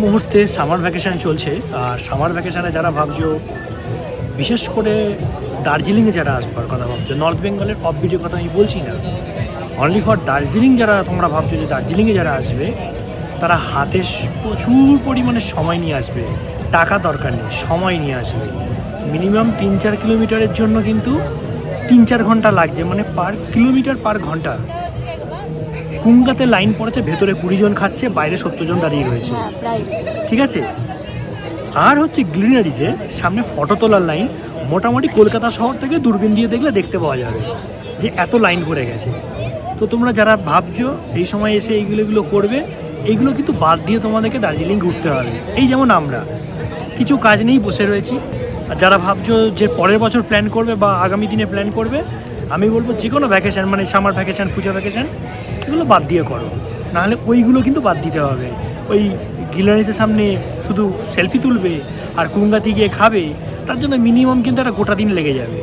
মুহূর্তে summer vacation চলছে। আর summer ভ্যাকেশানে যারা ভাবছো, বিশেষ করে দার্জিলিংয়ে যারা আসবার কথা ভাবছো, নর্থ বেঙ্গলের অফবিটের কথা আমি বলছি না, অনলি ফর দার্জিলিং যারা তোমরা ভাবছো যে দার্জিলিংয়ে যারা আসবে, তারা হাতে প্রচুর পরিমাণে সময় নিয়ে আসবে। টাকা দরকার নেই, সময় নিয়ে আসবে। মিনিমাম 3-4 কিলোমিটারের জন্য কিন্তু 3-4 ঘন্টা লাগছে, মানে পার কিলোমিটার পার ঘন্টা। কুঙ্গাতে লাইন পড়েছে, ভেতরে 20 জন খাচ্ছে, বাইরে 70 জন দাঁড়িয়ে রয়েছে, ঠিক আছে। আর হচ্ছে গ্রিনারিজে সামনে ফটো তোলার লাইন, মোটামুটি কলকাতা শহর থেকে দূরবীন দিয়ে দেখলে দেখতে পাওয়া যাবে যে এত লাইন পড়ে গেছে। তো তোমরা যারা ভাবছো এই সময় এসে এইগুলো করবে, এইগুলো কিন্তু বাদ দিয়ে তোমাদেরকে দার্জিলিং ঘুরতে হবে। এই যেমন আমরা কিছু কাজ নেই, বসে রয়েছি। আর যারা ভাবছো যে পরের বছর প্ল্যান করবে বা আগামী দিনে প্ল্যান করবে, আমি বলবো যে কোনো ভ্যাকেশান, মানে সামার ভ্যাকেশান, পূজা ভ্যাকেশান, এগুলো বাদ দিয়ে করো। নাহলে ওইগুলো কিন্তু বাদ দিতে হবে। ওই গ্রিনারিজের সামনে শুধু সেলফি তুলবে আর কুঙ্গাতে গিয়ে খাবে, তার জন্য মিনিমাম কিন্তু একটা গোটা দিন লেগে যাবে।